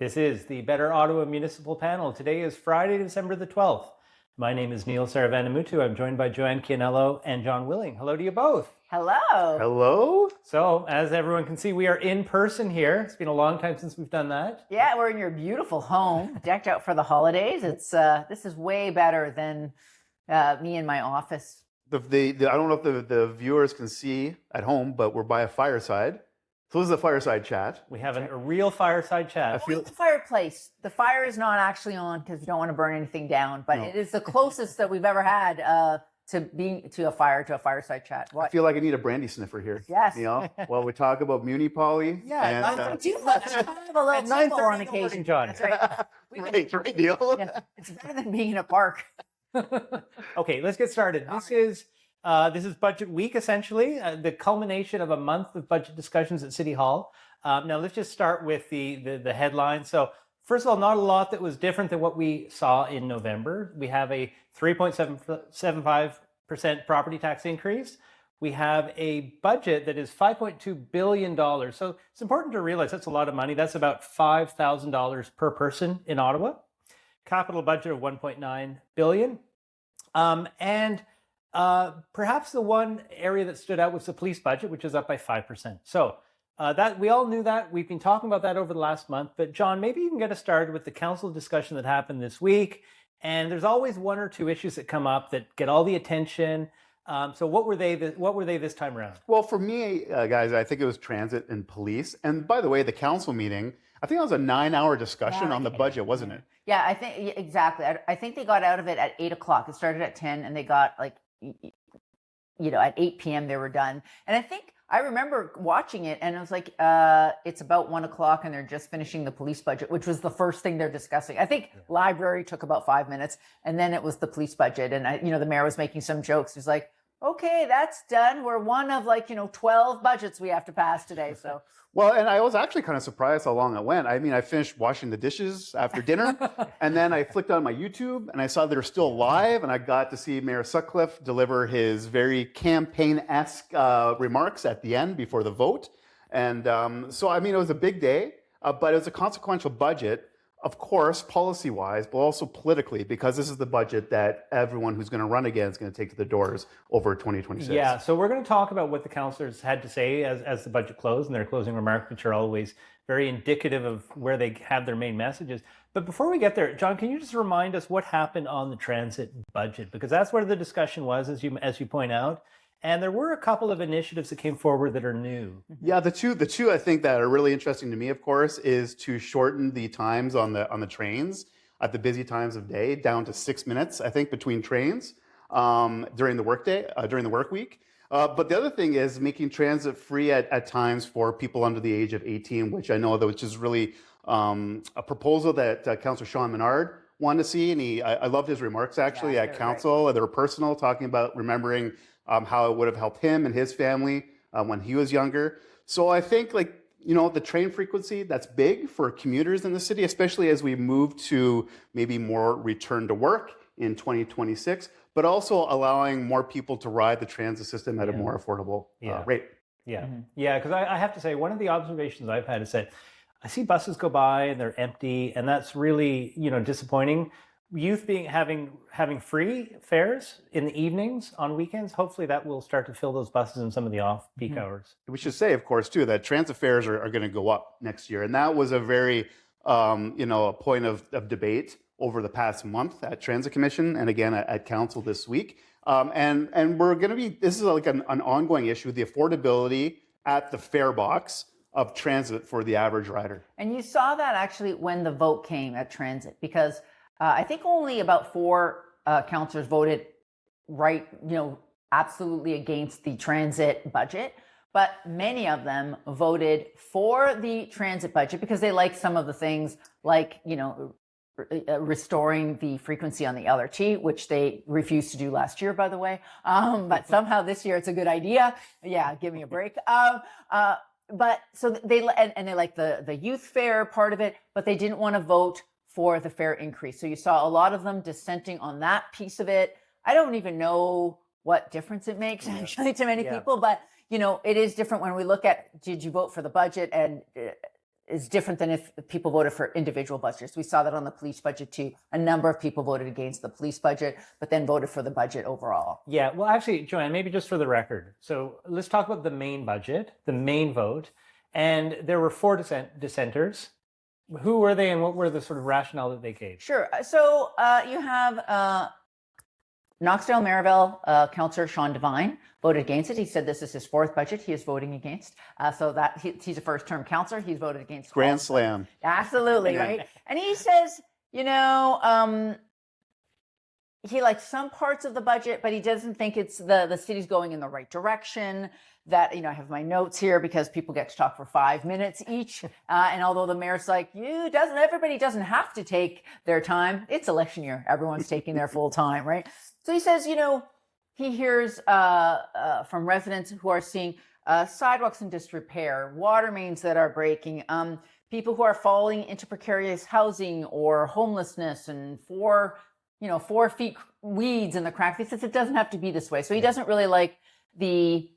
This is the Better Ottawa Municipal Panel. Today is Friday, December the 12th. My name is Neil Saravanamutu. I'm joined by Joanne Chianello and John Willing. Hello to you both. Hello. Hello. So, as everyone can see, we are in person here. It's been a long time since we've done that. Yeah, we're in your beautiful home, decked out for the holidays. This is way better than me in my office. I don't know if the viewers can see at home, but we're by a fireside. So this is a fireside chat. We have a real fireside chat. The fireplace. The fire is not actually on because we don't want to burn anything down, but it is the closest that we've ever had to a fireside chat. I feel like I need a brandy sniffer here. Yes. While we talk about Muni Poly. Yeah, I do have a little tempo on occasion. John. That's right. right, Neil. Yeah, it's better than being in a park. Okay, let's get started. This is budget week, essentially, the culmination of a month of budget discussions at City Hall. Now, let's just start with the headline. So, first of all, not a lot that was different than what we saw in November. We have a 3.75% property tax increase. We have a budget that is $5.2 billion. So it's important to realize that's a lot of money. That's about $5,000 per person in Ottawa. Capital budget of $1.9 billion. Perhaps the one area that stood out was the police budget, which is up by 5%. So that we all knew that. We've been talking about that over the last month. But John, maybe you can get us started with the council discussion that happened this week. And there's always one or two issues that come up that get all the attention. So what were they this time around? Well, for me, guys, I think it was transit and police. And by the way, the council meeting, I think that was a 9-hour discussion on the budget, wasn't it? Yeah, I think exactly. I think they got out of it at 8 o'clock. It started at 10 and they got at 8 p.m. they were done. And I remember watching it and I was like, it's about 1 o'clock and they're just finishing the police budget, which was the first thing they're discussing. I think library took about 5 minutes and then it was the police budget. And the mayor was making some jokes. He's like, okay, that's done. We're one of 12 budgets we have to pass today. So. Well, and I was actually kind of surprised how long it went. I mean, I finished washing the dishes after dinner, and then I flicked on my YouTube, and I saw they were still live, and I got to see Mayor Sutcliffe deliver his very campaign-esque remarks at the end before the vote. And so, I mean, it was a big day, but it was a consequential budget, of course, policy-wise, but also politically, because this is the budget that everyone who's going to run again is going to take to the doors over 2026. Yeah, so we're going to talk about what the councillors had to say as the budget closed and their closing remarks, which are always very indicative of where they have their main messages. But before we get there, John, can you just remind us what happened on the transit budget? Because that's where the discussion was, as you point out. And there were a couple of initiatives that came forward that are new. Yeah, the two I think that are really interesting to me, of course, is to shorten the times on the trains at the busy times of day down to 6 minutes, I think, between trains during the workday, during the work week. But the other thing is making transit free at times for people under the age of 18, which I know that which is really a proposal that Councillor Sean Menard wanted to see, and I loved his remarks actually at council. They were personal, talking about remembering how it would have helped him and his family when he was younger. So I think the train frequency, that's big for commuters in the city, especially as we move to maybe more return to work in 2026, but also allowing more people to ride the transit system at a more affordable rate. Yeah, yeah, because I have to say, one of the observations I've had is that I see buses go by and they're empty, and that's really, disappointing. Youth having free fares in the evenings on weekends, hopefully that will start to fill those buses in some of the off-peak hours. We should say, of course, too, that transit fares are going to go up next year. And that was a very, a point of debate over the past month at Transit Commission and again at Council this week. And we're going to be, this is like an ongoing issue, the affordability at the fare box of transit for the average rider. And you saw that actually when the vote came at transit, because I think only about 4 councillors voted absolutely against the transit budget, but many of them voted for the transit budget because they like some of the things like, restoring the frequency on the LRT, which they refused to do last year, by the way. But somehow this year it's a good idea. Yeah, give me a break. But so they like the youth fare part of it, but they didn't want to vote for the fare increase. So you saw a lot of them dissenting on that piece of it. I don't even know what difference it makes actually to many people, but it is different when we look at, did you vote for the budget? And is different than if people voted for individual budgets. We saw that on the police budget too. A number of people voted against the police budget, but then voted for the budget overall. Yeah, well, actually, Joanne, maybe just for the record. So let's talk about the main budget, the main vote. And there were 4 dissenters. Who were they and what were the sort of rationale that they gave? Sure. So you have Knoxdale Maryville Councillor Sean Devine voted against it. He said this is his 4th budget he is voting against. So that he's a first-term councillor. He's voted against. Grand slam. Absolutely, right? And he says, he likes some parts of the budget, but he doesn't think it's the city's going in the right direction. That, I have my notes here because people get to talk for 5 minutes each. And although the mayor's like, everybody doesn't have to take their time. It's election year. Everyone's taking their full time, right? So he says, he hears from residents who are seeing sidewalks in disrepair, water mains that are breaking, people who are falling into precarious housing or homelessness and 4 feet weeds in the cracks. He says it doesn't have to be this way. So he doesn't really like the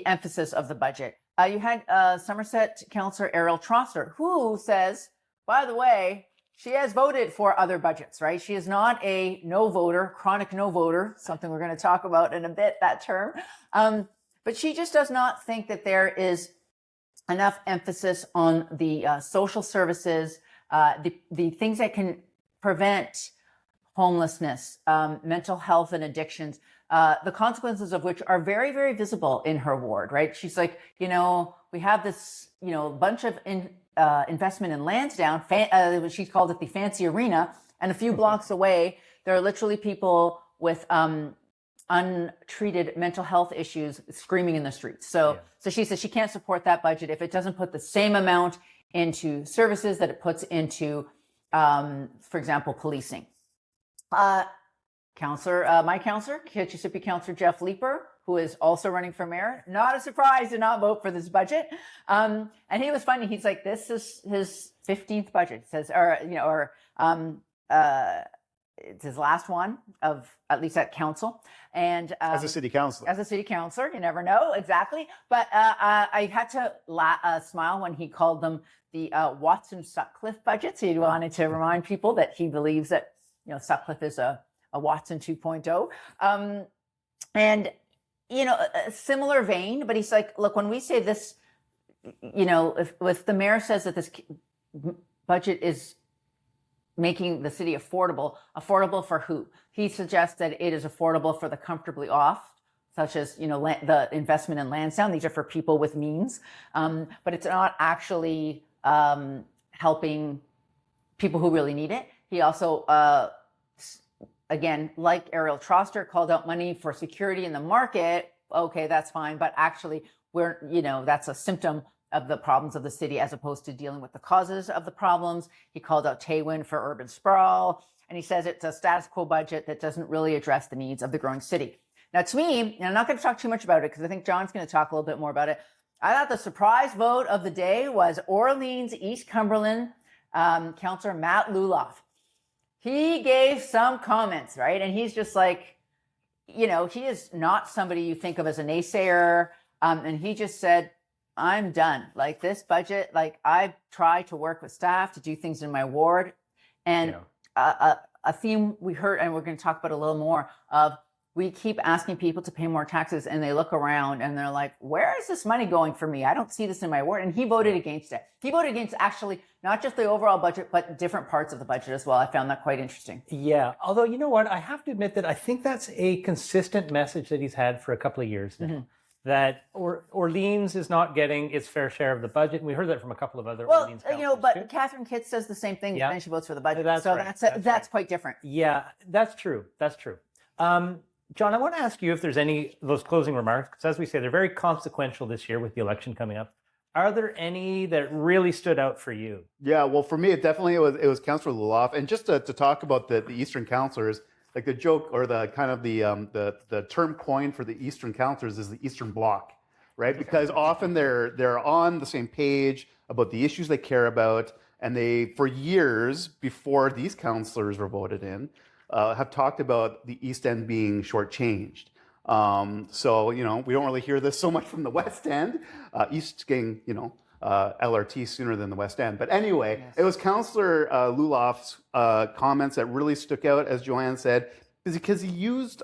emphasis of the budget. You had Somerset Councillor Ariel Trosser, who says, by the way, she has voted for other budgets, right? She is not a no voter, chronic no voter, something we're going to talk about in a bit, that term. But she just does not think that there is enough emphasis on the social services, the things that can prevent homelessness, mental health and addictions, the consequences of which are very, very visible in her ward, right? She's like, we have this, bunch of investment in Lansdowne. She called it the fancy arena. And a few blocks away, there are literally people with untreated mental health issues screaming in the streets. So she says she can't support that budget if it doesn't put the same amount into services that it puts into, for example, policing. My counselor, Kitchissippi Councillor Jeff Leeper, who is also running for mayor, not a surprise to not vote for this budget. And he was funny. He's like, this is his 15th budget. He says, it's his last one of at least at council. And as a city councilor, you never know exactly. But I had to smile when he called them the Watson-Sutcliffe budgets. He wanted to remind people that he believes that Sutcliffe is a Watson 2.0. And a similar vein, but he's like, look, when we say this, if the mayor says that this budget is making the city affordable for who? He suggests that it is affordable for the comfortably off, such as, the investment in Lansdowne. These are for people with means. But it's not actually helping people who really need it. He also, again, like Ariel Trosser, called out money for security in the market. Okay, that's fine. But actually, that's a symptom of the problems of the city as opposed to dealing with the causes of the problems. He called out Taywin for urban sprawl. And he says it's a status quo budget that doesn't really address the needs of the growing city. Now, to me, and I'm not going to talk too much about it because I think John's going to talk a little bit more about it. I thought the surprise vote of the day was Orleans East Cumberland Councillor Matt Luloff. He gave some comments, right? And he's just like, he is not somebody you think of as a naysayer. And he just said, I'm done. Like this budget, I try to work with staff to do things in my ward. And a theme we heard, and we're going to talk about a little more, of we keep asking people to pay more taxes and they look around and they're like, where is this money going for me? I don't see this in my ward. And he voted against it. He voted against actually not just the overall budget, but different parts of the budget as well. I found that quite interesting. Yeah. Although, you know what? I have to admit that I think that's a consistent message that he's had for a couple of years now. Mm-hmm. That Orleans is not getting its fair share of the budget. And we heard that from a couple of other Orleans councils but too. Catherine Kitts says the same thing, and she votes for the budget. That's so right. that's quite different. Yeah, that's true. That's true. John, I want to ask you if there's any of those closing remarks, because as we say, they're very consequential this year with the election coming up. Are there any that really stood out for you? Yeah, well, for me, it was Councillor Luloff. And just to talk about the Eastern councillors, like the joke or the kind of the term coined for the Eastern councillors is the Eastern Bloc, right? Because often they're on the same page about the issues they care about, and they, for years before these councillors were voted in, have talked about the East End being shortchanged. So, we don't really hear this so much from the West End. East getting, LRT sooner than the West End. But anyway, Yes. it was Councillor Luloff's comments that really stuck out, as Joanne said, is because he used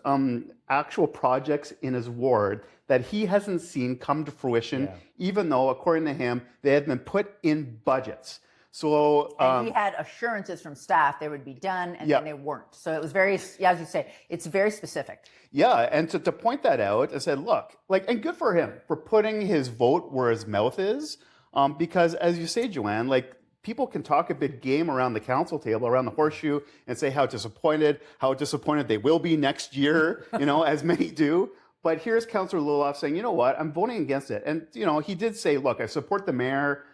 actual projects in his ward that he hasn't seen come to fruition, even though, according to him, they had been put in budgets. So and he had assurances from staff they would be done, and then they weren't. So it was very, as you say, it's very specific. Yeah, and to point that out, I said, look, like, and good for him for putting his vote where his mouth is, because as you say, Joanne, like, people can talk a big game around the council table, around the horseshoe, and say how disappointed they will be next year, as many do. But here's Councillor Luloff saying, you know what, I'm voting against it. And, he did say, look, I support the mayor,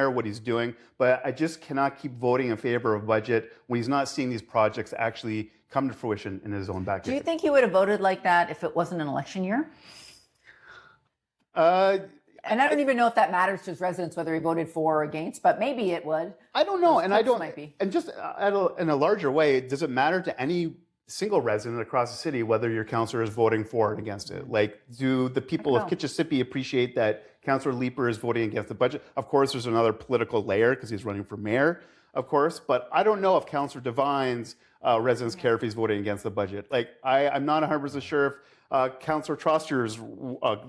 what he's doing, but I just cannot keep voting in favor of a budget when he's not seeing these projects actually come to fruition in his own backyard. Do you think he would have voted like that if it wasn't an election year? And I don't even know if that matters to his residents, whether he voted for or against, but maybe it would. I don't know. And I don't, might be. And just in a larger way, does it matter to any single resident across the city whether your councillor is voting for and against it? Like, do the people of Kitchissippi appreciate that Councillor Leeper is voting against the budget? Of course, there's another political layer because he's running for mayor, of course, but I don't know if Councillor Devine's residents care if he's voting against the budget. Like, I'm not 100% sure if Councillor Troster's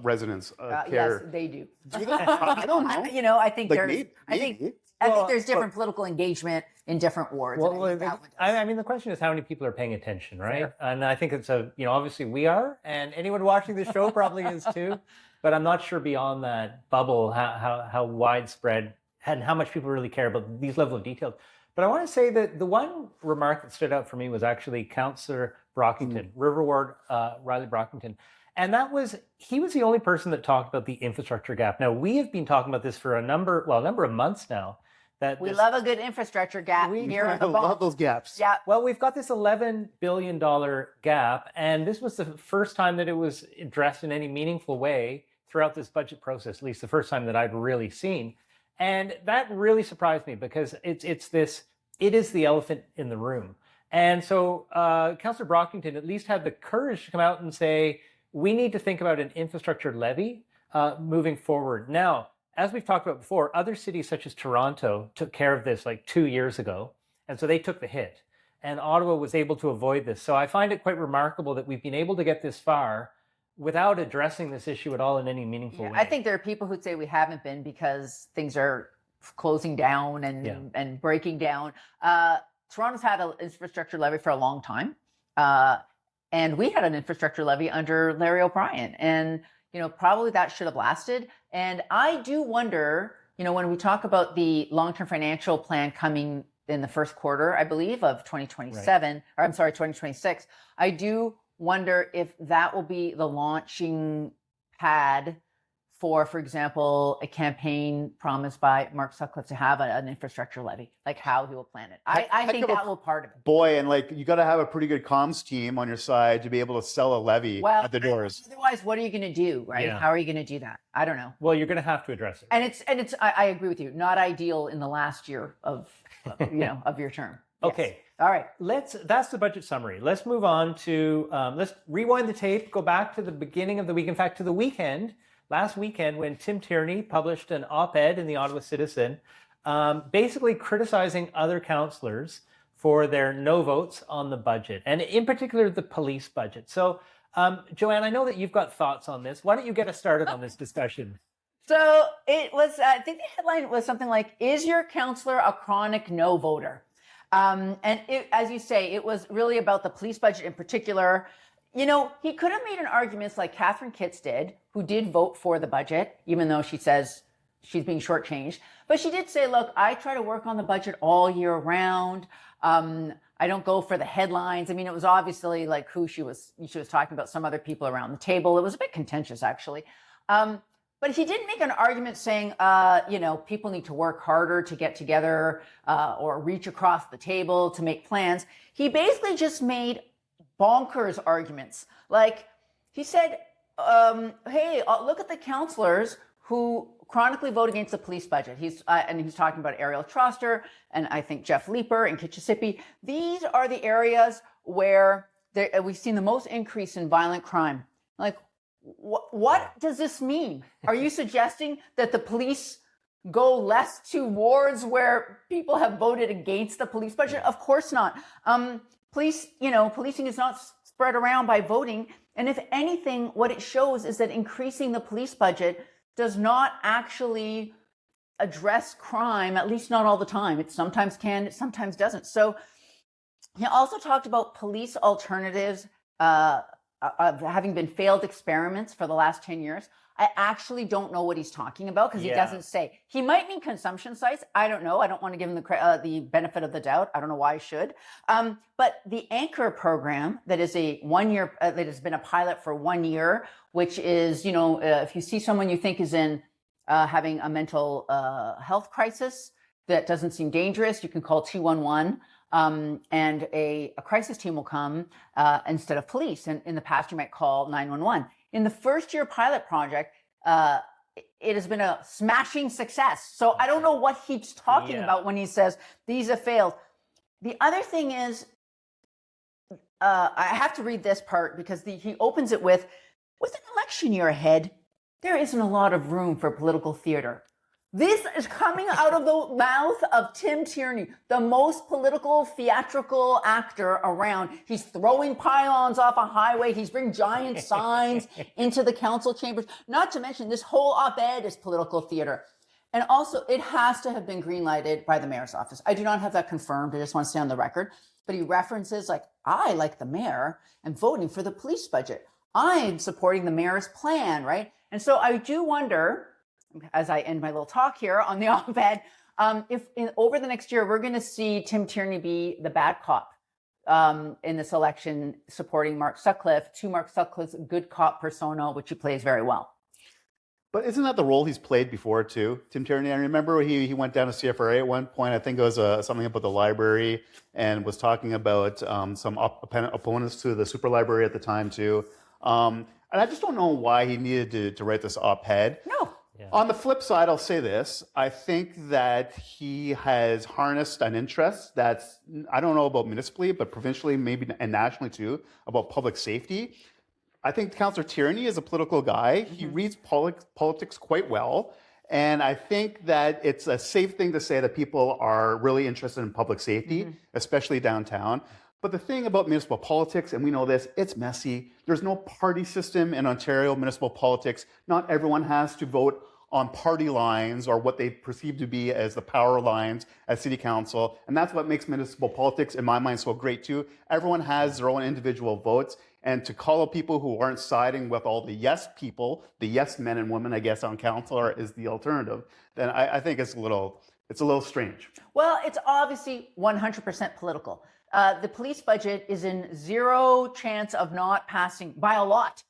residents care. Yes, they do. Do they? I don't know. I think Like, there's, maybe. I think there's different political engagement in different wards. Well, I mean, the question is how many people are paying attention, right? Fair. And I think it's obviously we are, and anyone watching the show probably is too. But I'm not sure beyond that bubble how widespread and how much people really care about these level of details. But I want to say that the one remark that stood out for me was actually Councillor Brockington, River Ward Riley Brockington. And he was the only person that talked about the infrastructure gap. Now, we have been talking about this for a number of months now. We love a good infrastructure gap here at the love those gaps. Yeah. Well, we've got this $11 billion gap, and this was the first time that it was addressed in any meaningful way throughout this budget process, at least the first time that I'd really seen. And that really surprised me because it is the elephant in the room. And so Councillor Brockington at least had the courage to come out and say, we need to think about an infrastructure levy moving forward. Now, as we've talked about before, other cities such as Toronto took care of this like 2 years ago. And so they took the hit. And Ottawa was able to avoid this. So I find it quite remarkable that we've been able to get this far without addressing this issue at all in any meaningful way. I think there are people who'd say we haven't been because things are closing down and breaking down. Toronto's had an infrastructure levy for a long time. And we had an infrastructure levy under Larry O'Brien. And probably that should have lasted. And I do wonder, when we talk about the long-term financial plan coming in the first quarter, I believe, of 2027, or I'm sorry, 2026, I do wonder if that will be the launching pad for example, a campaign promised by Mark Sutcliffe to have an infrastructure levy, like how he will plan it. I think that will part of it. Boy, and like you got to have a pretty good comms team on your side to be able to sell a levy at the doors. Otherwise, what are you going to do, right? Yeah. How are you going to do that? I don't know. Well, you're going to have to address it. And it's. I agree with you. Not ideal in the last year of of your term. Okay. Yes. All right. That's the budget summary. Let's move on to let's rewind the tape. Go back to the beginning of the week. In fact, to the weekend. Last weekend, when Tim Tierney published an op-ed in the Ottawa Citizen, basically criticizing other councillors for their no votes on the budget, and in particular, the police budget. So, Joanne, I know that you've got thoughts on this. Why don't you get us started on this discussion? So it was, I think the headline was something like, is your councillor a chronic no voter? And as you say, it was really about the police budget in particular. He could have made an argument like Catherine Kitts did, who did vote for the budget, even though she says she's being shortchanged. But she did say, look, I try to work on the budget all year round. I don't go for the headlines. I mean, it was obviously like who she was talking about, some other people around the table. It was a bit contentious, actually. But he didn't make an argument saying, people need to work harder to get together or reach across the table to make plans. He basically just made bonkers arguments. Like he said, hey, look at the councillors who chronically vote against the police budget. He's talking about Ariel Troster and I think Jeff Leeper and Kitchissippi. These are the areas where we've seen the most increase in violent crime. Like, what does this mean? Are you suggesting that the police go less to wards where people have voted against the police budget? Of course not. Policing is not spread around by voting. And if anything, what it shows is that increasing the police budget does not actually address crime, at least not all the time. It sometimes can, it sometimes doesn't. So he also talked about police alternatives having been failed experiments for the last 10 years. I actually don't know what he's talking about because he doesn't say. He might mean consumption sites. I don't know. I don't want to give him the benefit of the doubt. I don't know why I should. But the Anchor program that is a 1 year, that has been a pilot for 1 year, which is, if you see someone you think is in having a mental health crisis that doesn't seem dangerous, you can call 211. And a crisis team will come instead of police. And in the past, you might call 911. In the first year pilot project, it has been a smashing success. So I don't know what he's talking about when he says these have failed. The other thing is, I have to read this part because he opens it with an election year ahead, there isn't a lot of room for political theater. This is coming out of the mouth of Tim Tierney, the most political, theatrical actor around. He's throwing pylons off a highway. He's bringing giant signs into the council chambers. Not to mention, this whole op-ed is political theater. And also, it has to have been greenlighted by the mayor's office. I do not have that confirmed. I just want to stay on the record. But he references, I, like the mayor, am voting for the police budget. I'm supporting the mayor's plan, right? And so I do wonder, as I end my little talk here on the op-ed, if over the next year, we're going to see Tim Tierney be the bad cop in this election, supporting Mark Sutcliffe, to Mark Sutcliffe's good cop persona, which he plays very well. But isn't that the role he's played before too, Tim Tierney? I remember he went down to CFRA at one point. I think it was something about the library and was talking about some opponents to the super library at the time too. And I just don't know why he needed to write this op-ed. No. Yeah. On the flip side, I'll say this. I think that he has harnessed an interest that's, I don't know about municipally, but provincially, maybe, and nationally too, about public safety. I think Councillor Tierney is a political guy. Mm-hmm. He reads politics quite well. And I think that it's a safe thing to say that people are really interested in public safety, especially downtown. But the thing about municipal politics, and we know this, it's messy. There's no party system in Ontario municipal politics. Not everyone has to vote on party lines or what they perceive to be as the power lines at city council. And that's what makes municipal politics, in my mind, so great too. Everyone has their own individual votes. And to call out people who aren't siding with all the yes people, the yes men and women, I guess, on council is the alternative, then I think it's a little strange. Well, it's obviously 100% political. The police budget is in zero chance of not passing by a lot.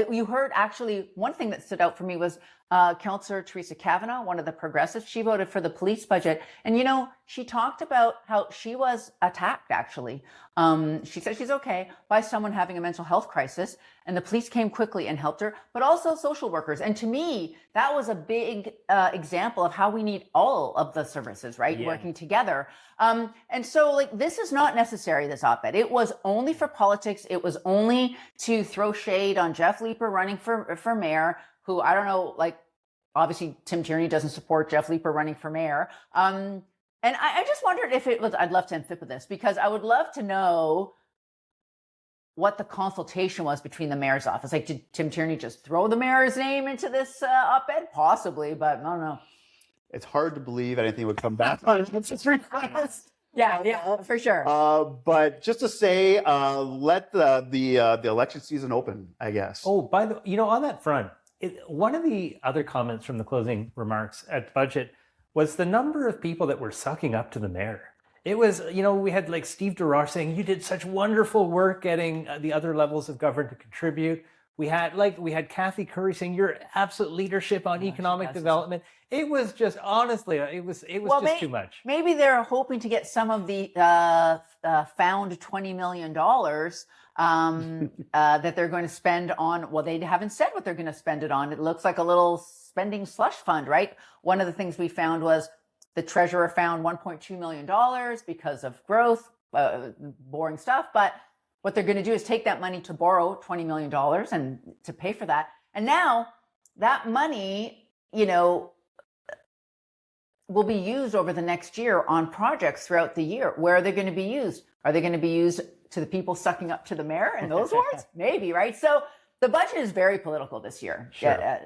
You heard, actually, one thing that stood out for me was Councillor Teresa Kavanagh, one of the progressives. She voted for the police budget. And, she talked about how she was attacked, actually. She said she's okay by someone having a mental health crisis. And the police came quickly and helped her, but also social workers. And to me, that was a big example of how we need all of the services, right? Yeah. Working together. And so, this is not necessary, this op-ed. It was only for politics. It was only to throw shade on Jeff Leeper running for mayor, who, I don't know, obviously Tim Tierney doesn't support Jeff Leeper running for mayor. And I just wondered if it was, I'd love to amphip this, because I would love to know what the consultation was between the mayor's office. Did Tim Tierney just throw the mayor's name into this op-ed? Possibly, but I don't know. It's hard to believe anything would come back on its request. Yeah, for sure. But just to say, let the election season open, I guess. Oh, by the on that front, one of the other comments from the closing remarks at the budget was the number of people that were sucking up to the mayor. It was, we had Steve Duroche saying, you did such wonderful work getting the other levels of government to contribute. We had Kathy Curry saying your absolute leadership on economic development. It was just, honestly, it was just too much. Maybe they're hoping to get some of the found $20 million that they're going to spend on. Well, they haven't said what they're going to spend it on. It looks like a little spending slush fund, right? One of the things we found was the treasurer found $1.2 million because of growth, boring stuff, but what they're going to do is take that money to borrow $20 million and to pay for that. And now that money, will be used over the next year on projects throughout the year. Where are they going to be used? Are they going to be used to the people sucking up to the mayor in those wards? Maybe, right? So the budget is very political this year. Sure.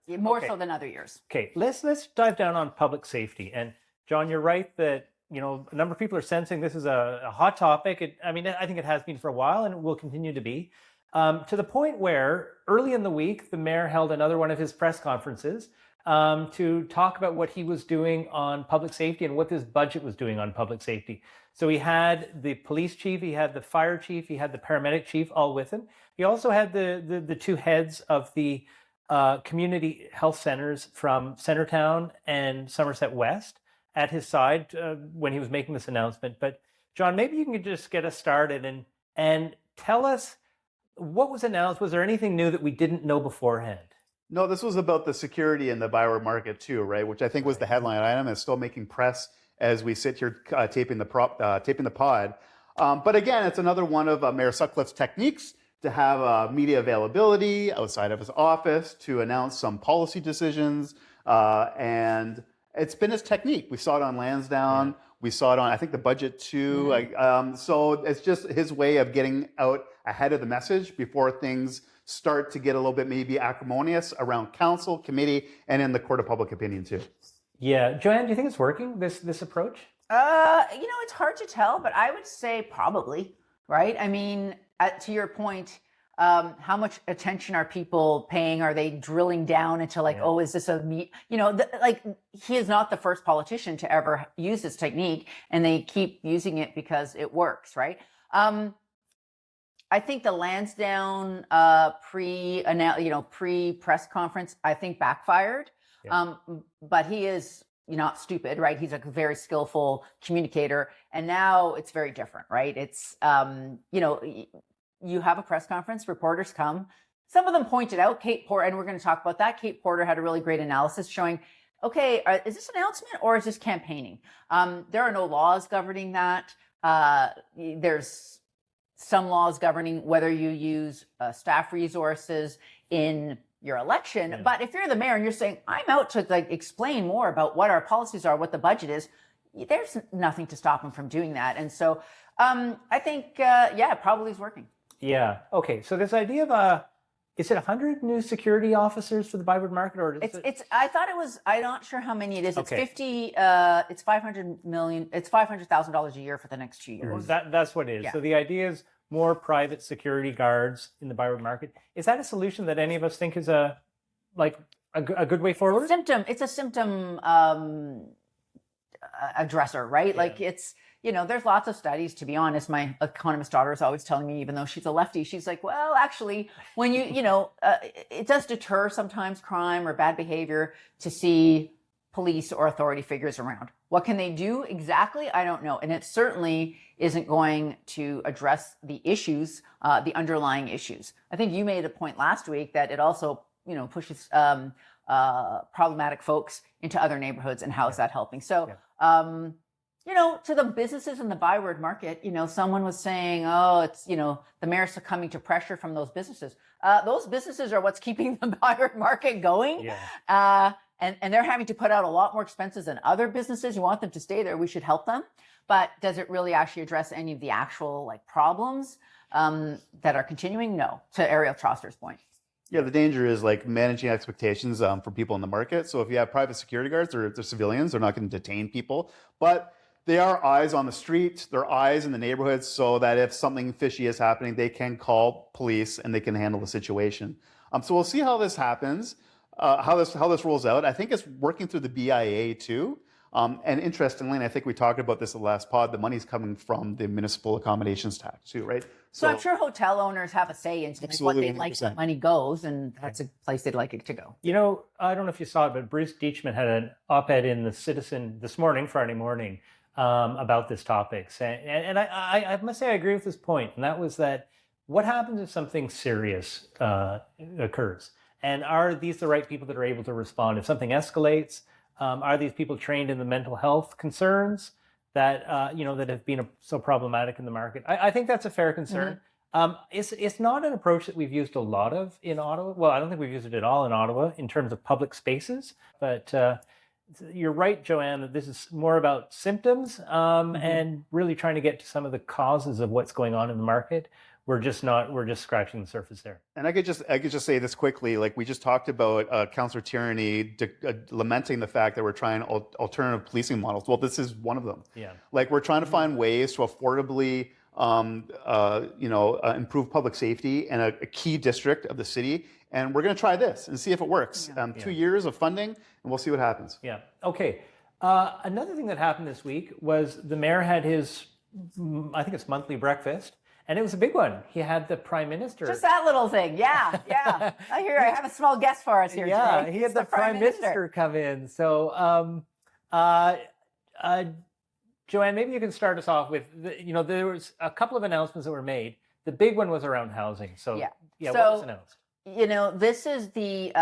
More so than other years. Okay, let's dive down on public safety. And John, you're right that a number of people are sensing this is a hot topic. I think it has been for a while, and it will continue to be, to the point where early in the week the mayor held another one of his press conferences to talk about what he was doing on public safety and what this budget was doing on public safety. So he had the police chief, he had the fire chief, he had the paramedic chief all with him. He also had the two heads of the community health centers from Centertown and Somerset West at his side when he was making this announcement. But John, maybe you can just get us started and tell us what was announced. Was there anything new that we didn't know beforehand? No, this was about the security in the Byward market too, right? Which I think was the headline item. It's still making press as we sit here taping the pod. But again, it's another one of Mayor Sutcliffe's techniques to have media availability outside of his office to announce some policy decisions. And it's been his technique. We saw it on Lansdowne. Yeah. We saw it on, I think, the budget too. Mm-hmm. So it's just his way of getting out ahead of the message before things start to get a little bit maybe acrimonious around council, committee, and in the court of public opinion too. Yeah. Joanne, do you think it's working, this approach? It's hard to tell, but I would say probably, right? I mean, to your point, how much attention are people paying? Are they drilling down into oh, is this a meat? He is not the first politician to ever use this technique, and they keep using it because it works, right? I think the Lansdowne pre-press conference, I think backfired. Yeah. But he is not stupid, right? He's a very skillful communicator, and now it's very different, right? It's you have a press conference, reporters come. Some of them pointed out Kate Porter, and we're going to talk about that. Kate Porter had a really great analysis showing, okay, is this announcement or is this campaigning? There are no laws governing that. There's some laws governing whether you use staff resources in your election. Yeah. But if you're the mayor and you're saying, I'm out to explain more about what our policies are, what the budget is, there's nothing to stop him from doing that. And so I think, it probably is working. Yeah. Okay. So this idea of is it 100 new security officers for the Byward market, or it's I thought it was. I'm not sure how many it is. It's 50. It's 500 million. It's $500,000 a year for the next 2 years. That's what it is. Yeah. So the idea is more private security guards in the Byward market. Is that a solution that any of us think is a good way forward? It's a symptom addresser, right? Yeah. It's. There's lots of studies, to be honest. My economist daughter is always telling me, even though she's a lefty, she's like, well, actually, when it does deter sometimes crime or bad behavior to see police or authority figures around. What can they do exactly? I don't know. And it certainly isn't going to address the issues, the underlying issues. I think you made a point last week that it also, pushes problematic folks into other neighborhoods, and how is that helping? So, to the businesses in the Byward market, someone was saying, oh, it's, the mayor's succumbing to pressure from those businesses. Those businesses are what's keeping the Byward market going. Yeah. And they're having to put out a lot more expenses than other businesses. You want them to stay there. We should help them. But does it really actually address any of the actual problems that are continuing? No, to Ariel Troster's point. Yeah, the danger is managing expectations for people in the market. So if you have private security guards, they're civilians, they're not going to detain people. But they are eyes on the street, they're eyes in the neighborhood, so that if something fishy is happening, they can call police and they can handle the situation. So we'll see how this happens, how this rolls out. I think it's working through the BIA too. And interestingly, and I think we talked about this in the last pod, the money's coming from the municipal accommodations tax too, right? So I'm sure hotel owners have a say in what they'd like that money goes, and that's a place they'd like it to go. I don't know if you saw it, but Bruce Deitchman had an op-ed in the Citizen this morning, Friday morning, about this topic. And I must say I agree with this point, and that was that what happens if something serious occurs? And are these the right people that are able to respond? If something escalates, are these people trained in the mental health concerns that that have been so problematic in the market? I think that's a fair concern. Mm-hmm. It's not an approach that we've used a lot of in Ottawa. Well, I don't think we've used it at all in Ottawa in terms of public spaces. But you're right, Joanne, that this is more about symptoms and really trying to get to some of the causes of what's going on in the market. We're just scratching the surface there. And I could just say this quickly. Like we just talked about Councillor Tierney lamenting the fact that we're trying alternative policing models. Well, this is one of them. Yeah. Like we're trying to find ways to affordably improve public safety in a key district of the city. And we're going to try this and see if it works. 2 years of funding, and we'll see what happens. Yeah. Okay. Another thing that happened this week was the mayor had his, I think it's monthly breakfast. And it was a big one. He had the prime minister. Just that little thing. Yeah, yeah. I have a small guest for us here today. Yeah, he had the prime minister come in. So, Joanne, maybe you can start us off with, there was a couple of announcements that were made. The big one was around housing. So, what was announced? This is the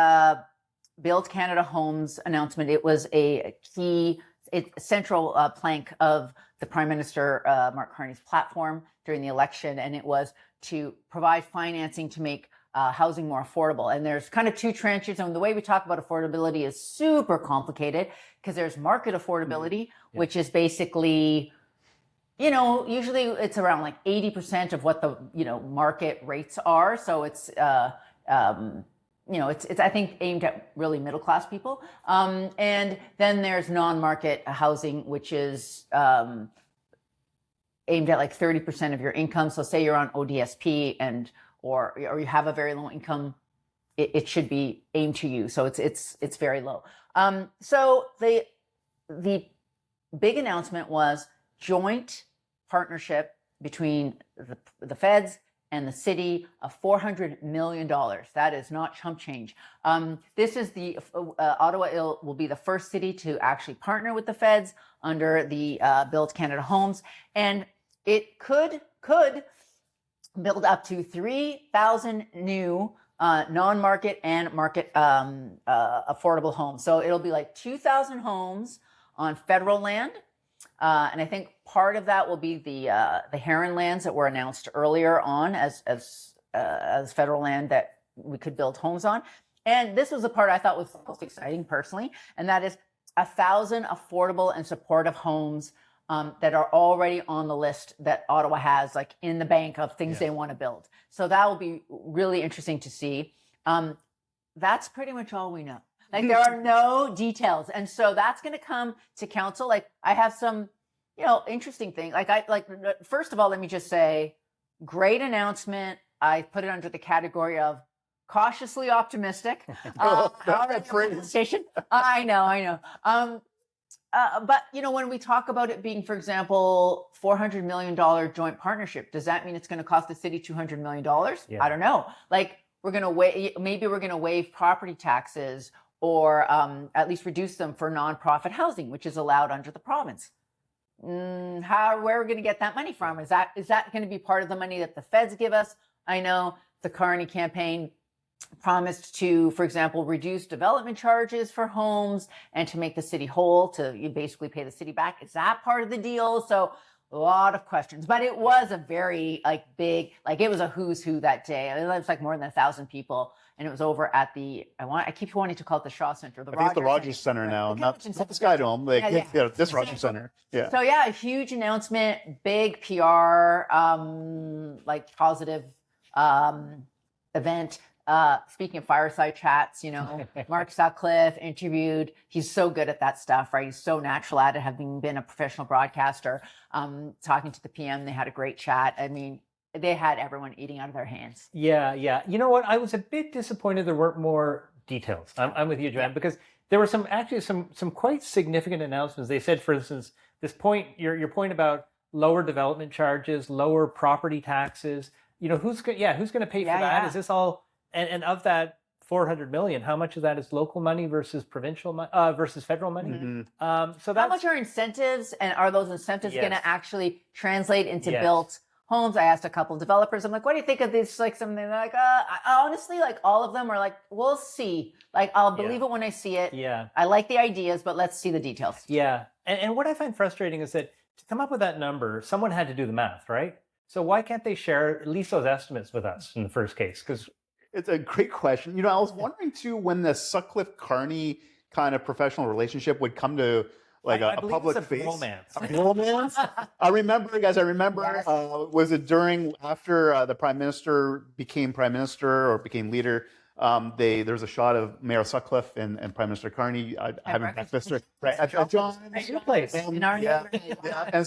Build Canada Homes announcement. It was a key, central plank of the Prime Minister Mark Carney's platform during the election, and it was to provide financing to make housing more affordable. And there's kind of two trenches, and the way we talk about affordability is super complicated because there's market affordability, which is basically, usually it's around like 80% of what the market rates are. So it's it's I think aimed at really middle class people. And then there's non-market housing, which is aimed at like 30% of your income. So say you're on ODSP or you have a very low income, it should be aimed to you. So it's very low. So the big announcement was joint partnership between the feds and the city of $400 million. That is not chump change. This is Ottawa will be the first city to actually partner with the feds under the Build Canada Homes. And it could build up to 3,000 new non-market and market affordable homes. So it'll be like 2,000 homes on federal land. And I think part of that will be the Heron lands that were announced earlier on as federal land that we could build homes on. And this was the part I thought was most exciting personally, and that is 1,000 affordable and supportive homes that are already on the list that Ottawa has, like in the bank of things they want to build. So that will be really interesting to see. That's pretty much all we know. Like there are no details. And so that's going to come to council. Like I have some, interesting things. First of all, let me just say, great announcement. I put it under the category of cautiously optimistic. That phrase. I know. But, when we talk about it being, for example, $400 million joint partnership, does that mean it's going to cost the city $200 million? Yeah. I don't know. Like maybe we're going to waive property taxes or at least reduce them for nonprofit housing, which is allowed under the province. Where are we going to get that money from? Is that going to be part of the money that the feds give us? I know the Carney campaign promised to, for example, reduce development charges for homes and to make the city whole, you basically pay the city back. Is that part of the deal? So a lot of questions, but it was a very big, it was a who's who that day. It was like more than 1,000 people. And it was over at I keep wanting to call it the Shaw Center. I think it's the Rogers Center now, not the Skydome, this Rogers Center. Yeah. So a huge announcement, big PR, positive event. Speaking of fireside chats, Mark Sutcliffe interviewed. He's so good at that stuff, right? He's so natural at it, having been a professional broadcaster. Talking to the PM, they had a great chat. I mean, they had everyone eating out of their hands. Yeah. You know what? I was a bit disappointed there weren't more details. I'm with you, Joanne, because there were some quite significant announcements. They said, for instance, your point about lower development charges, lower property taxes. Who's going to pay for that? Yeah. Is this all? And of that $400 million, how much of that is local money versus provincial money versus federal money? Mm-hmm. So how much are incentives, and are those incentives going to actually translate into built homes? I asked a couple of developers. I'm like, what do you think of this? Like something like, honestly, all of them are like, we'll see. I'll believe it when I see it. Yeah. I like the ideas, but let's see the details. Yeah. And what I find frustrating is that to come up with that number, someone had to do the math, right? So why can't they share at least those estimates with us in the first case? Because it's a great question. I was wondering too, when the Sutcliffe Carney kind of professional relationship would come to like I a believe public it's a face. romance. A romance. I remember, guys. Yes. Was it after the prime minister became prime minister or became leader? There's a shot of Mayor Sutcliffe and Prime Minister Carney having breakfast at John's. At your place. In our neighborhood. Yeah. And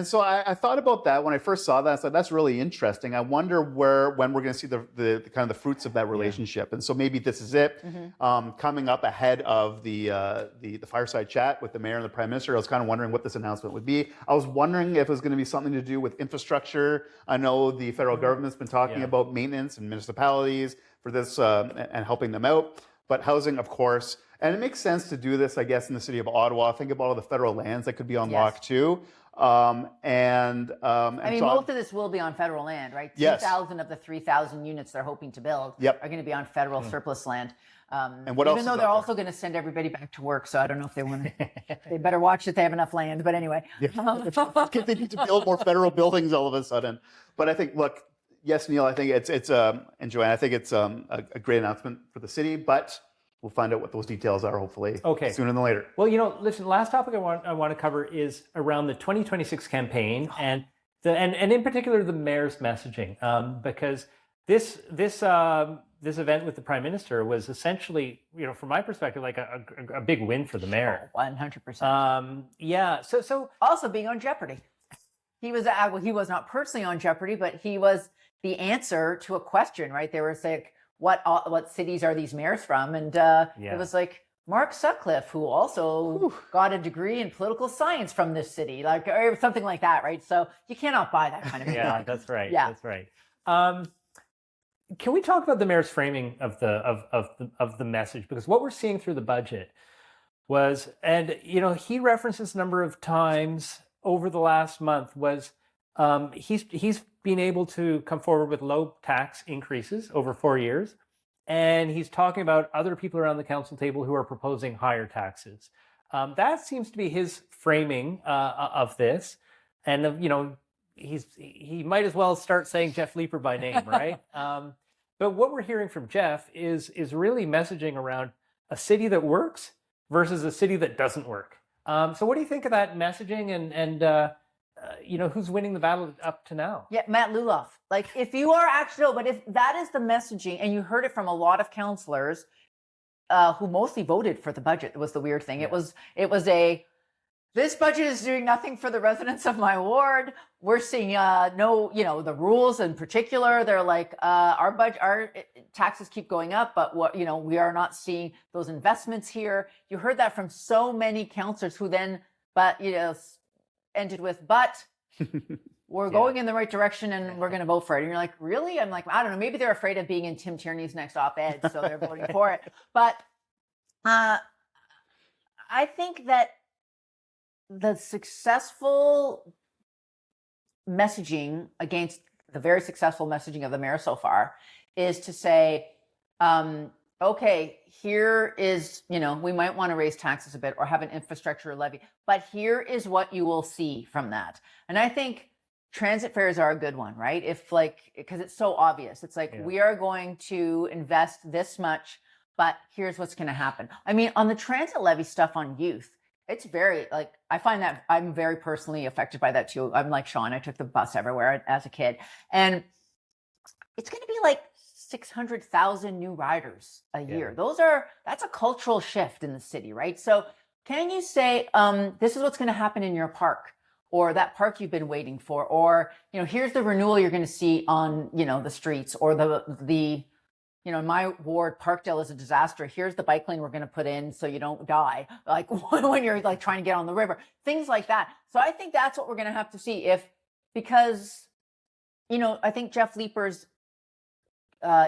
so I thought about that when I first saw that. I thought that's really interesting. I wonder when we're going to see the kind of the fruits of that relationship. And so maybe this is it. Coming up ahead of the fireside chat with the mayor and the prime minister, I was kind of wondering what this announcement would be. I was wondering if it was going to be something to do with infrastructure. I know the federal government's been talking about maintenance and municipalities for this and helping them out. But housing, of course, and it makes sense to do this, I guess, in the city of Ottawa. Think about all the federal lands that could be unlocked too. I mean, so most of this will be on federal land, right? Yes. 2,000 of the 3,000 units they're hoping to build Yep. are going to be on federal surplus land. And what even else though is they're up also going to send everybody back to work, so I don't know if they want to. They better watch that they have enough land. But anyway, they need to build more federal buildings all of a sudden. But I think, look, yes, Neil, I think it's and Joanne, I think it's a great announcement for the city, but we'll find out what those details are hopefully sooner than later. Well, listen, last topic I want to cover is around the 2026 campaign and in particular the mayor's messaging, because this event with the prime minister was essentially, from my perspective, like a big win for the mayor. 100%. Yeah. So also being on Jeopardy. He was he was not personally on Jeopardy, but he was the answer to a question, right? They were saying, what cities are these mayors from? And it was like Mark Sutcliffe, who also got a degree in political science from this city, or something like that, right? So you cannot buy that kind of thing. Yeah, that's right. Yeah. That's right. Can we talk about the mayor's framing of the message? Because what we're seeing through the budget was, and he referenced this a number of times over the last month, was he's been able to come forward with low tax increases over 4 years, and he's talking about other people around the council table who are proposing higher taxes. That seems to be his framing of this, and he might as well start saying Jeff Leeper by name, right? But what we're hearing from Jeff is really messaging around a city that works versus a city that doesn't work. So what do you think of that messaging and who's winning the battle up to now? Yeah, Matt Luloff. Like, if you are actually, but if that is the messaging, and you heard it from a lot of councillors who mostly voted for the budget, was the weird thing. Yeah. This budget is doing nothing for the residents of my ward. We're seeing the rules in particular. They're like, our taxes keep going up, but we are not seeing those investments here. You heard that from so many councillors who then, ended with, but we're going in the right direction and we're going to vote for it. And you're like, really? I'm like, I don't know. Maybe they're afraid of being in Tim Tierney's next op-ed, so they're voting for it. But I think that the successful messaging against the very successful messaging of the mayor so far is to say, okay, here is, we might want to raise taxes a bit or have an infrastructure levy, but here is what you will see from that. And I think transit fares are a good one, right? Because it's so obvious. It's like, we are going to invest this much, but here's what's going to happen. I mean, on the transit levy stuff on youth, it's very, I find that I'm very personally affected by that too. I'm like Sean, I took the bus everywhere as a kid. And it's going to be like 600,000 new riders a year. That's a cultural shift in the city, right? So can you say, this is what's going to happen in your park, or that park you've been waiting for, or, here's the renewal you're going to see on, the streets, or the in my ward, Parkdale is a disaster. Here's the bike lane we're going to put in so you don't die, like when you're trying to get on the river, things like that. So I think that's what we're going to have to see because I think Jeff Leeper's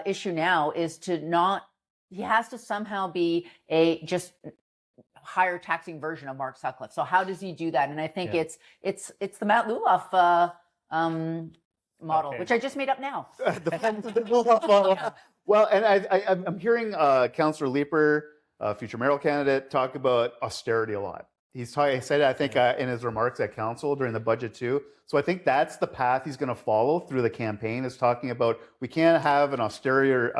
issue now is he has to somehow be a just higher taxing version of Mark Sutcliffe. So how does he do that? And I think it's the Matt Luloff model, which I just made up now. The Luloff model. Yeah. Well, and I'm hearing Councillor Leeper, future mayoral candidate, talk about austerity a lot. He said, I think, in his remarks at council during the budget too. So I think that's the path he's going to follow through the campaign, is talking about we can't have an austerity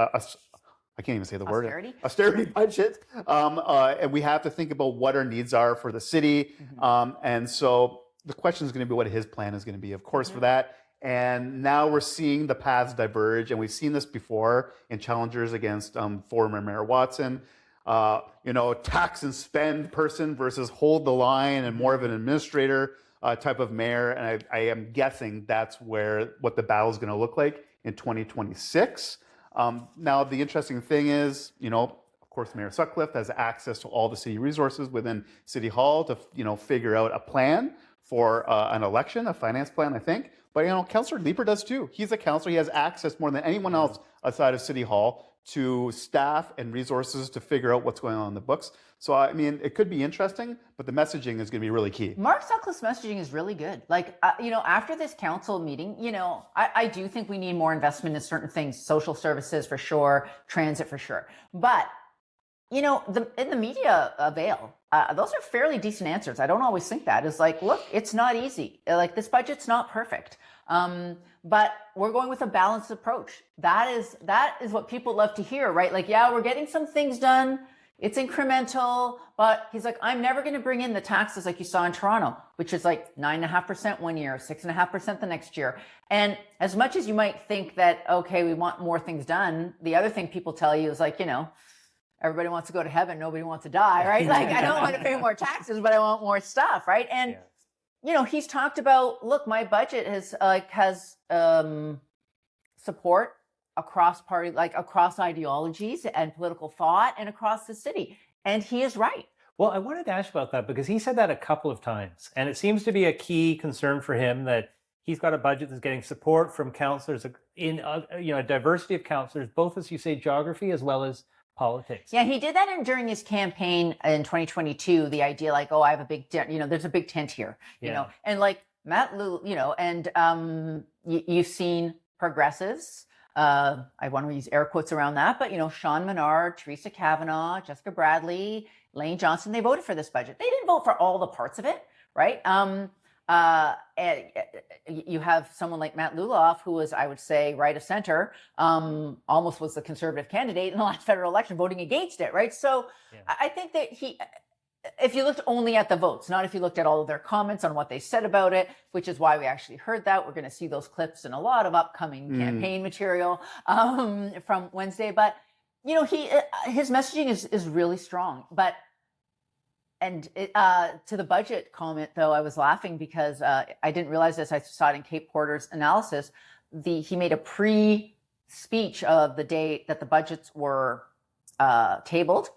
I can't even say the Austerity? word. Austerity budget. And we have to think about what our needs are for the city. And so the question is going to be what his plan is going to be, of course, for that. And now we're seeing the paths diverge, and we've seen this before in challengers against former Mayor Watson. Tax and spend person versus hold the line and more of an administrator type of mayor. And I am guessing that's what the battle is going to look like in 2026. Now, the interesting thing is, of course, Mayor Sutcliffe has access to all the city resources within City Hall to, figure out a plan for an election, a finance plan, I think. But, Councillor Leeper does too. He's a councillor. He has access more than anyone else outside of City Hall to staff and resources to figure out what's going on in the books. So, I mean, it could be interesting, but the messaging is going to be really key. Mark Sutcliffe's messaging is really good. Like, after this council meeting, I do think we need more investment in certain things, social services for sure, transit for sure. But, in the media veil, those are fairly decent answers. I don't always think that. It's like, look, it's not easy. Like, this budget's not perfect. But we're going with a balanced approach. That is what people love to hear, right? Like, yeah, we're getting some things done. It's incremental, but he's like, I'm never going to bring in the taxes like you saw in Toronto, which is like 9.5% one year, 6.5% the next year. And as much as you might think that, okay, we want more things done, the other thing people tell you is like, everybody wants to go to heaven, nobody wants to die, right? Like, I don't want to pay more taxes, but I want more stuff, right? And he's talked about, look, my budget has support across party, like across ideologies and political thought and across the city. And he is right. Well, I wanted to ask about that because he said that a couple of times. And it seems to be a key concern for him that he's got a budget that's getting support from councillors in, a diversity of councillors, both, as you say, geography as well as politics. Yeah, he did that during his campaign in 2022. The idea, like, oh, I have a big tent, there's a big tent here, and like Matt Lou, and you've seen progressives. I want to use air quotes around that, but Sean Menard, Teresa Kavanaugh, Jessica Bradley, Lane Johnson, they voted for this budget. They didn't vote for all the parts of it, right? You have someone like Matt Luloff, who was, I would say, right of center, almost was the conservative candidate in the last federal election, voting against it, right? So I think that if you looked only at the votes, not if you looked at all of their comments on what they said about it, which is why we actually heard that. We're going to see those clips in a lot of upcoming campaign material from Wednesday. But, his messaging is really strong. But to the budget comment, though, I was laughing because I didn't realize this. I saw it in Kate Porter's analysis. He made a pre-speech of the day that the budgets were tabled.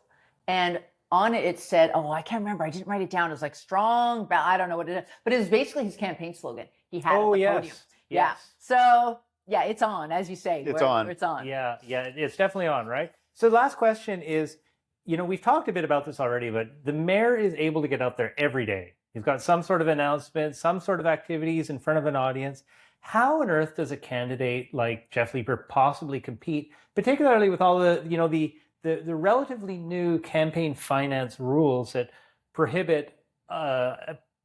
And on it, it said, oh, I can't remember. I didn't write it down. It was like strong, I don't know what it is. But it was basically his campaign slogan. He had it at the podium. Yes. Yeah. So, yeah, it's on, as you say. It's on. It's on. Yeah, it's definitely on, right? So the last question is, we've talked a bit about this already, but the mayor is able to get out there every day. He's got some sort of announcement, some sort of activities in front of an audience. How on earth does a candidate like Jeff Leeper possibly compete, particularly with all the the relatively new campaign finance rules that prohibit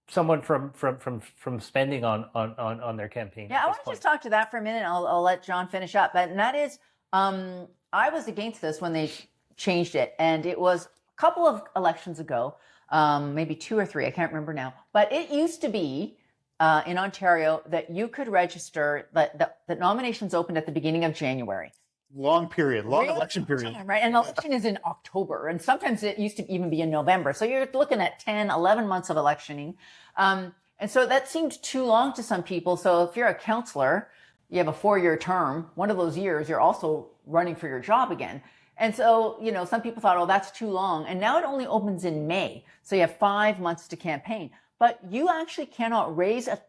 someone from spending on their campaign? Yeah, I want to just talk to that for a minute. I'll let John finish up. And that is, I was against this when they changed it, and it was a couple of elections ago, maybe 2 or 3, I can't remember now. But it used to be in Ontario that you could register, that nominations opened at the beginning of January. Long election period. Right, and election is in October, and sometimes it used to even be in November. So you're looking at 10, 11 months of electioning. And so that seemed too long to some people. So if you're a councillor, you have a 4-year term, one of those years, you're also running for your job again. And so, some people thought, oh, that's too long. And now it only opens in May. So you have 5 months to campaign. But you actually cannot raise a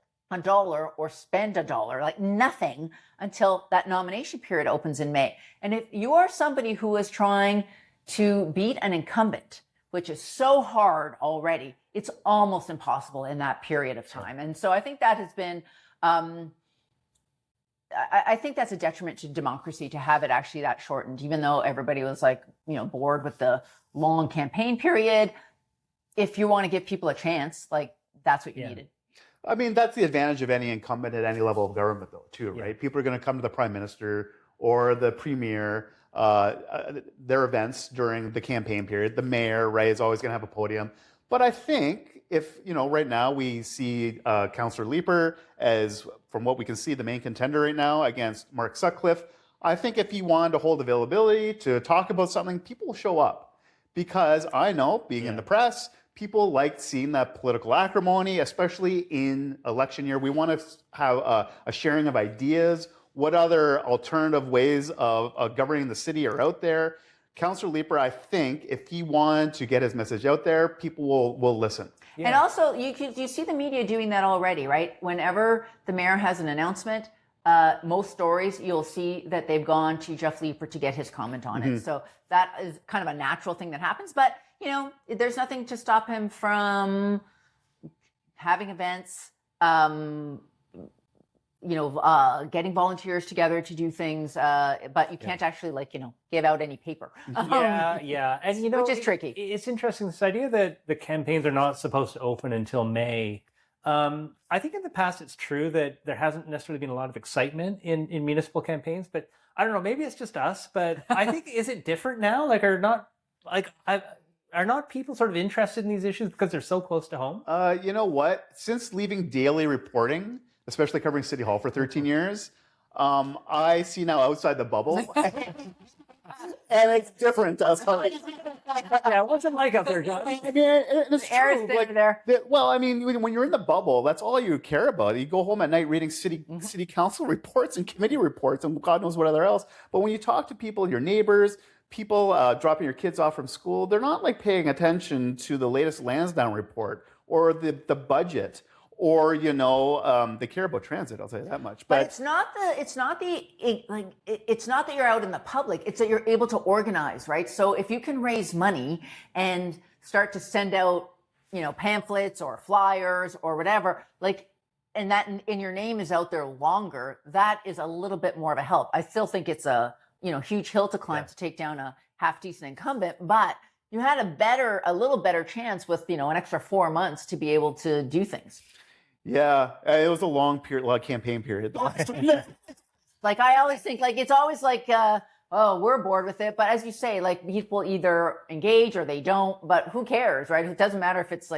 dollar or spend a dollar, like nothing, until that nomination period opens in May. And if you are somebody who is trying to beat an incumbent, which is so hard already, it's almost impossible in that period of time. And so I think that has been, I think that's a detriment to democracy to have it actually that shortened, even though everybody was like, bored with the long campaign period. If you want to give people a chance, like that's what you needed. I mean, that's the advantage of any incumbent at any level of government, though, too, right? People are going to come to the prime minister or the premier their events during the campaign period. The mayor, right, is always going to have a podium. But I think if, right now we see Councillor Leeper as, from what we can see, the main contender right now against Mark Sutcliffe. I think if he wanted to hold availability to talk about something, people will show up. Because I know, being in the press, people like seeing that political acrimony, especially in election year. We want to have a sharing of ideas. What other alternative ways of governing the city are out there? Councillor Leeper, I think, if he wanted to get his message out there, people will listen. Yeah. And also, you see the media doing that already, right? Whenever the mayor has an announcement, most stories, you'll see that they've gone to Jeff Leeper to get his comment on it. So that is kind of a natural thing that happens. But, there's nothing to stop him from having events, getting volunteers together to do things, but you can't actually give out any paper. Yeah. And which is tricky. It's interesting, this idea that the campaigns are not supposed to open until May. I think in the past it's true that there hasn't necessarily been a lot of excitement in municipal campaigns, but I don't know, maybe it's just us, but I think, is it different now? Are not people sort of interested in these issues because they're so close to home? You know what? Since leaving daily reporting, especially covering City Hall for 13 years, I see now outside the bubble. And it's different. Yeah, what's it like out there, John? I mean, it's The air is true. thinner there. Well, I mean, when you're in the bubble, that's all you care about. You go home at night reading city council reports and committee reports and God knows what other else. But when you talk to people, your neighbors, people dropping your kids off from school, they're not paying attention to the latest Lansdowne report or the budget. Or they care about transit. I'll tell you that much. But it's not that you're out in the public. It's that you're able to organize, right? So if you can raise money and start to send out, pamphlets or flyers or whatever, and that in your name is out there longer, that is a little bit more of a help. I still think it's a huge hill to climb to take down a half decent incumbent, but you had a little better chance with an extra 4 months to be able to do things. Yeah, it was a long campaign period. I always think it's always we're bored with it. But as you say, people either engage or they don't, but who cares, right? It doesn't matter if it's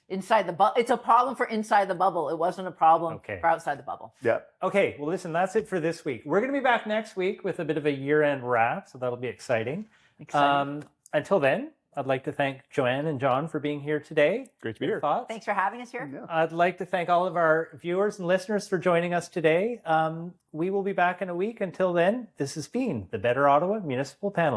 inside the bubble. It's a problem for inside the bubble. It wasn't a problem for outside the bubble. Yeah. Okay, well, listen, that's it for this week. We're going to be back next week with a bit of a year-end wrap, so that'll be exciting. Until then, I'd like to thank Joanne and John for being here today. Great to be here. Thoughts? Thanks for having us here. Yeah. I'd like to thank all of our viewers and listeners for joining us today. We will be back in a week. Until then, this has been the Better Ottawa Municipal Panel.